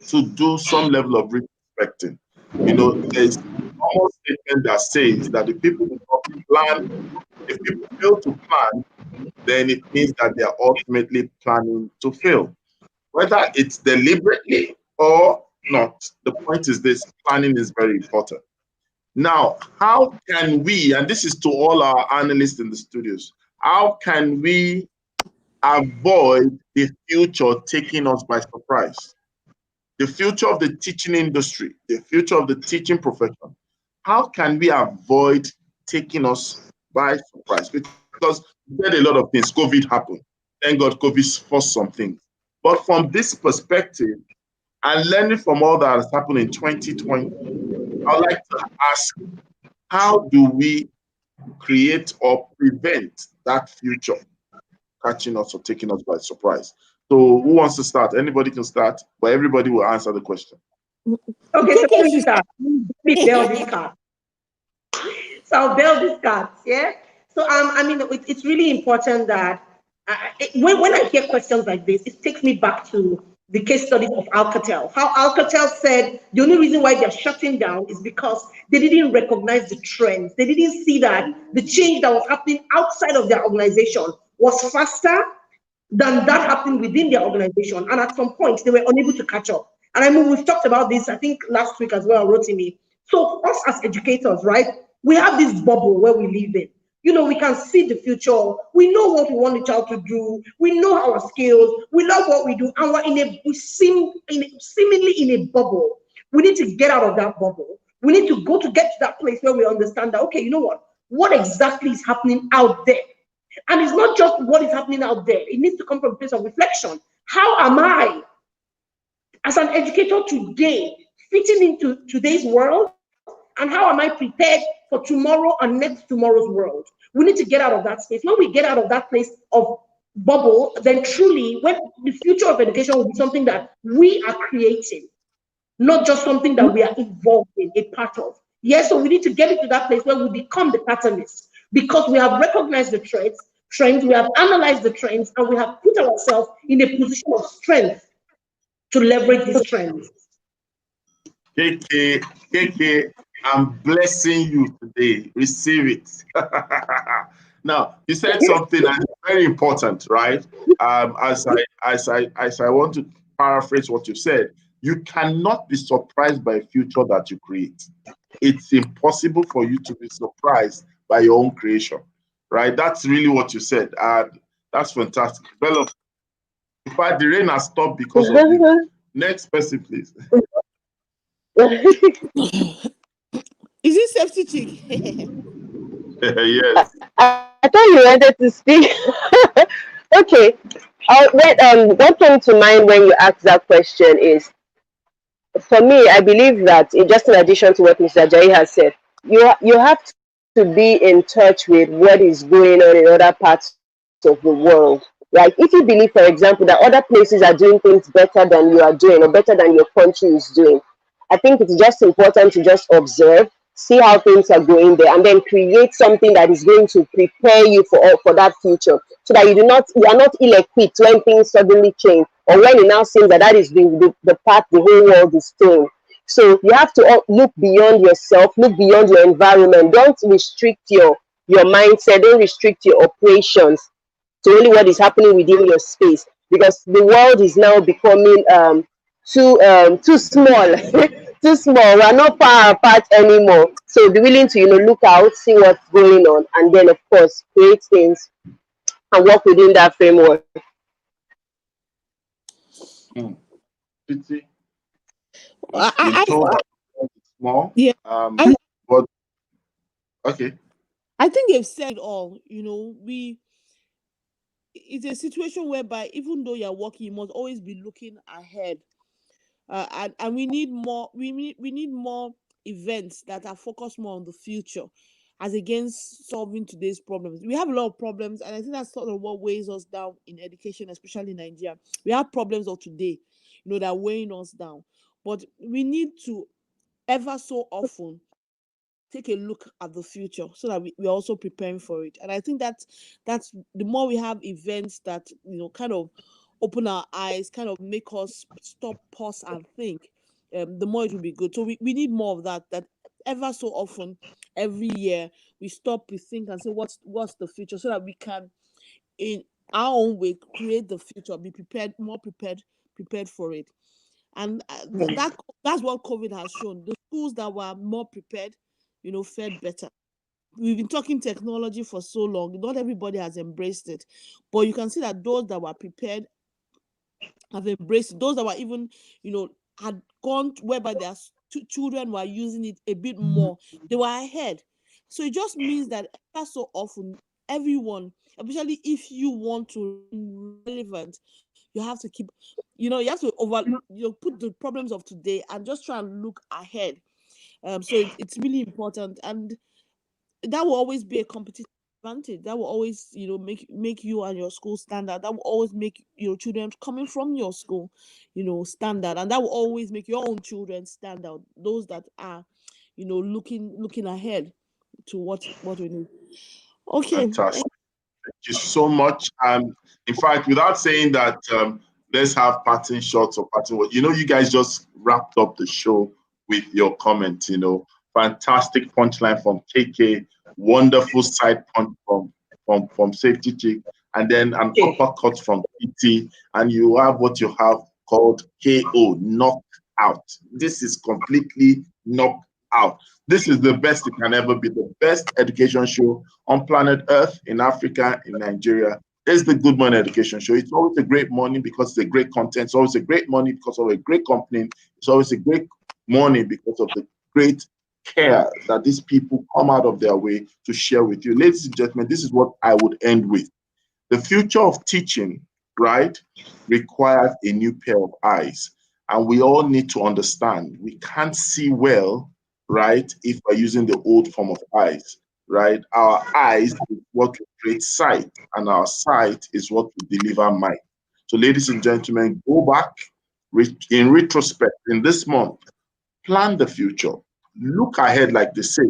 to do some level of retrospecting. You know, there's almost a statement that says that if people do not plan, if people fail to plan, then it means that they are ultimately planning to fail. Whether it's deliberately or not, the point is this: planning is very important. Now, how can we, and this is to all our analysts in the studios, how can we avoid the future taking us by surprise? The future of the teaching industry, the future of the teaching profession. How can we avoid taking us by surprise? Because we had a lot of things. COVID happened. Thank God COVID forced some things. But from this perspective, and learning from all that has happened in 2020, I'd like to ask, how do we create or prevent that future catching us or taking us by surprise? So who wants to start? Anybody can start, but everybody will answer the question. Okay, so let me start. Let me bail this card. So I'll bail this card, yeah? So I mean, it's really important that when I hear questions like this, it takes me back to the case study of Alcatel. How Alcatel said the only reason why they're shutting down is because they didn't recognize the trends. They didn't see that the change that was happening outside of their organization was faster than that happened within their organization. And at some point, they were unable to catch up. And I mean, we've talked about this, I think, last week as well, Rotimi. So us as educators, right, we have this bubble where we live in. You know, we can see the future. We know what we want the child to do. We know our skills. We love what we do. And we're seemingly in a bubble. We need to get out of that bubble. We need to get to that place where we understand that, okay, you know what? What exactly is happening out there? And it's not just what is happening out there. It needs to come from a place of reflection. How am I, as an educator today, fitting into today's world? And how am I prepared for tomorrow and next tomorrow's world? We need to get out of that space. When we get out of that place of bubble, then truly, when the future of education will be something that we are creating, not just something that we are involved in, a part of. Yes, so we need to get into that place where we become the patternist, because we have recognized the trends, we have analyzed the trends, and we have put ourselves in a position of strength to leverage these trends. KK, I'm blessing you today. Receive it. Now, you said something that's very important, right? As I want to paraphrase what you said, You cannot be surprised by a future that you create. It's impossible for you to be surprised by your own creation, right? That's really what you said. And that's fantastic. Well, in fact, the rain has stopped because of you. Next person, please. Is it safety chick? Yes. I thought you wanted to speak. Okay. What came to mind when you asked that question is, for me, I believe that just in addition to what Mr. Ajayi has said, you have to be in touch with what is going on in other parts of the world. Like if you believe, for example, that other places are doing things better than you are doing or better than your country is doing, I think it's just important to just observe, see how things are going there, and then create something that is going to prepare you for that future, so that you are not ill-equipped when things suddenly change, or when it now seems that is the path the whole world is taking. So you have to look beyond yourself, look beyond your environment. Don't restrict your mindset. Don't restrict your operations to only what is happening within your space, because the world is now becoming too small. Too small. We're not far apart anymore. So be willing to look out, see what's going on, and then of course create things and work within that framework. Pity. I told that it's small. yeah. But okay. I think they've said it all. It's a situation whereby even though you're working, you must always be looking ahead. And we need more. We need more events that are focused more on the future, as against solving today's problems. We have a lot of problems, and I think that's sort of what weighs us down in education, especially in Nigeria. We have problems of today, that are weighing us down. But we need to ever so often take a look at the future, so that we're also preparing for it. And I think that's the more we have events that kind of open our eyes, kind of make us stop, pause, and think, the more it will be good. So we need more of that ever so often, every year, we stop, we think, and say what's the future, so that we can, in our own way, create the future, be prepared, more prepared for it. And that's what COVID has shown. The schools that were more prepared, fared better. We've been talking technology for so long. Not everybody has embraced it, but you can see that those that were prepared have embraced it. Those that were even, had gone whereby their children were using it a bit more, they were ahead. So it just means that ever so often, everyone, especially if you want to remain relevant, you have to keep, you have to put the problems of today and just try and look ahead. So it's really important, and that will always be a competitive advantage. That will always, make you and your school stand out. That will always make your children coming from your school, stand out, and that will always make your own children stand out. Those that are, looking ahead to what we need. Okay. Fantastic. Thank you so much. In fact, without saying that, let's have parting shots or parting words. You guys just wrapped up the show with your comment. Fantastic punchline from KK, wonderful side punch from Safety Chick, and then an uppercut from PT, and you have what you have called KO, knocked out. This is completely knocked out. This is the best it can ever be, the best education show on planet Earth, in Africa, in Nigeria. It's the Good Morning Education Show. It's always a great morning because it's a great content. It's always a great morning because of a great company. It's always a great morning because of the great care that these people come out of their way to share with you. Ladies and gentlemen, this is what I would end with. The future of teaching, right, requires a new pair of eyes. And we all need to understand we can't see well, right, if we're using the old form of eyes, right? Our eyes is what will create sight, and our sight is what will deliver might. So, ladies and gentlemen, go back in retrospect in this month, plan the future, look ahead, like they say,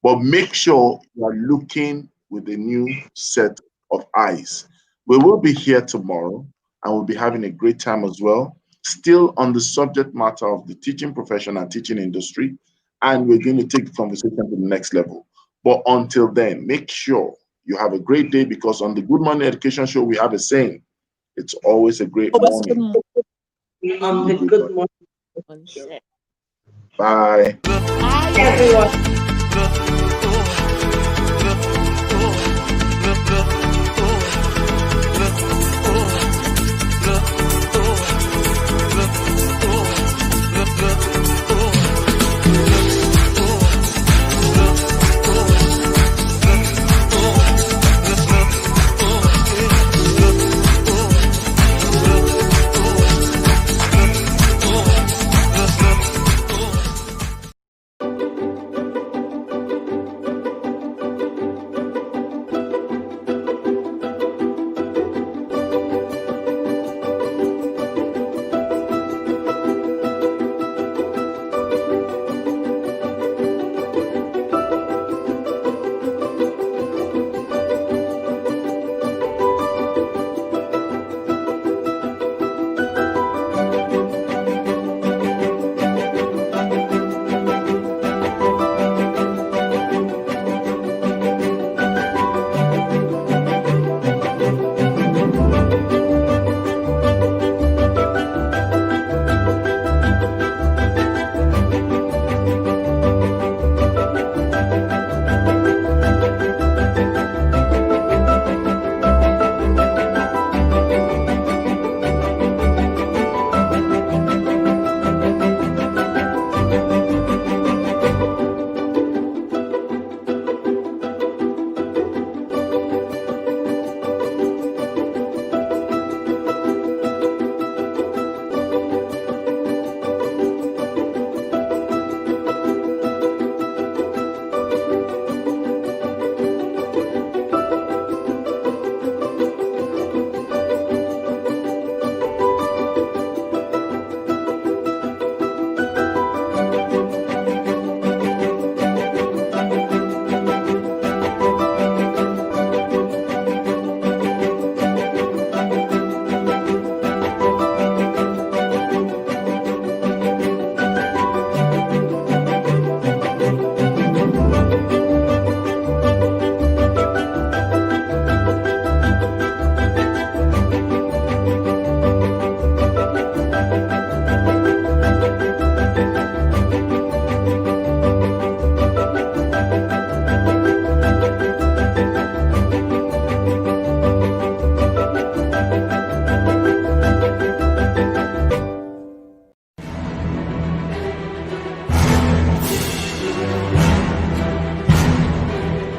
but make sure you are looking with a new set of eyes. We will be here tomorrow, and we'll be having a great time as well, still on the subject matter of the teaching profession and teaching industry, and we're going to take the conversation to the next level. But until then, make sure you have a great day, because on the Good Morning Education Show, we have a saying, it's always a great morning. On the Good Morning Bye. Bye. Everyone.